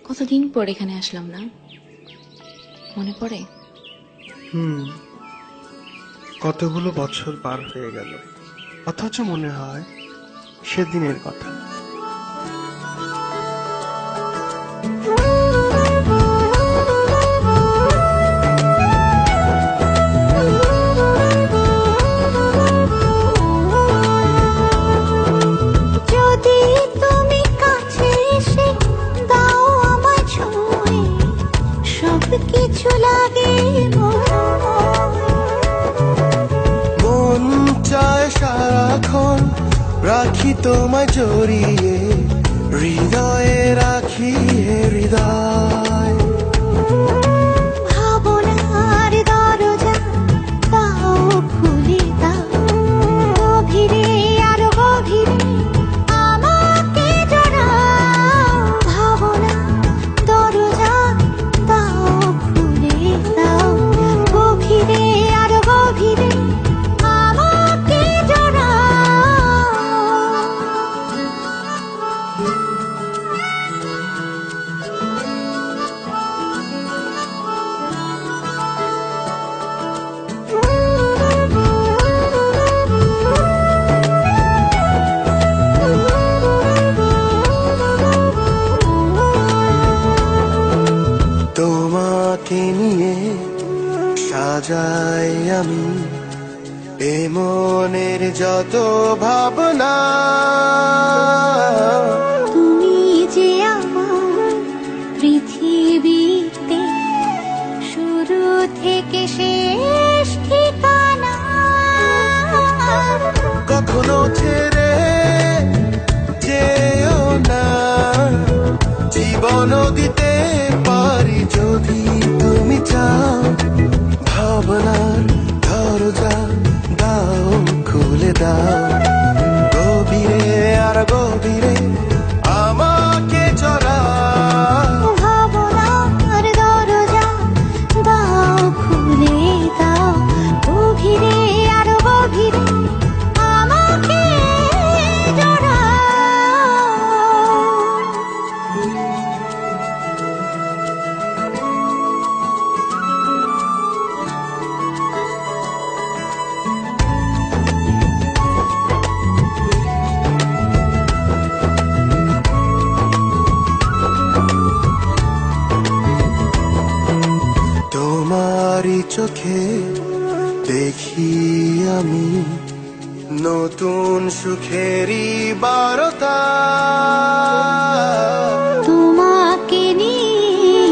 কতদিন পর এখানে আসলাম না, মনে পড়ে? কতগুলো বছর পার হয়ে গেল, অথচ মনে হয় সেদিনের কথা। কিছু লাগে মন চায় সারাক্ষণ রাখি তোমায় জড়িয়ে, হৃদয়ে রাখি হৃদয়। ভাবনার দরজা দাও খুলে দাও, গভীরে আর গভীরে আমাকে জড়াও। ভাবনা দরজা দাও খুলে দাও, গভীরে আর গভীরে আমাকে জড়াও। তোমাকে নিয়ে সাজাই আমি এ মনের যত ভাবনা। তুমি যে আমার পৃথিবীতে শুরু থেকে শেষ ঠিকানা। কখনো ছেড়ে যেও না, জীবন দিতে পারি যদি তুমি চাও। ভাবনার দরজা দাও খুলে দাও, গভীরে আর গভীরে আমাকে জড়াও। ভাবনার দরজা দাও খুলে দাও, গভীরে আর গভীরে আমাকে জড়াও। তোমারই চোখে দেখি আমি নতুন সুখেরই বারতা। তোমাকে নিয়ে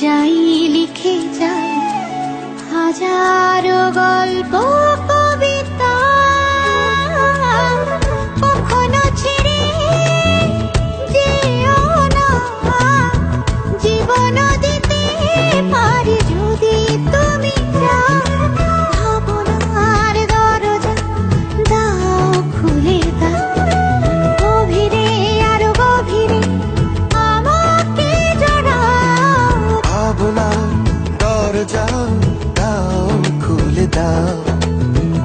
যাই লিখে যাই হাজারো গল্প কবিতা। কখনো ছেড়ে যেও না, জীবন দিতে পারি যদি তুমি চাও। ভাবনার দরজা দাও খুলে দাও, গভীরে আর গভীরে আমাকে জড়াও। ভাবনার দরজা দাও খুলে দাও,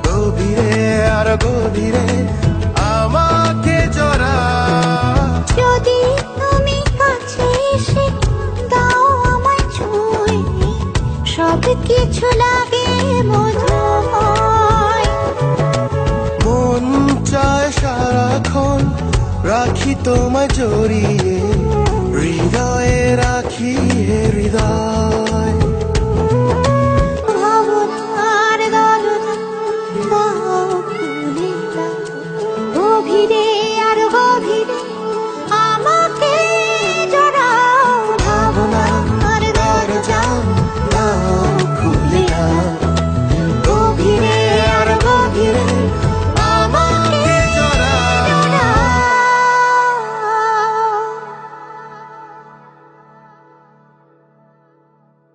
গভীরে আর গভীরে আমাকে জড়াও। যদি তুমি কাছে এসে দাও আমায় ছুঁয়ে, সব কিছু লাগে মধুময়। মন চায় সারাক্ষণ রাখি তোমায় জড়িয়ে, হৃদয়ে রাখি হৃদয়।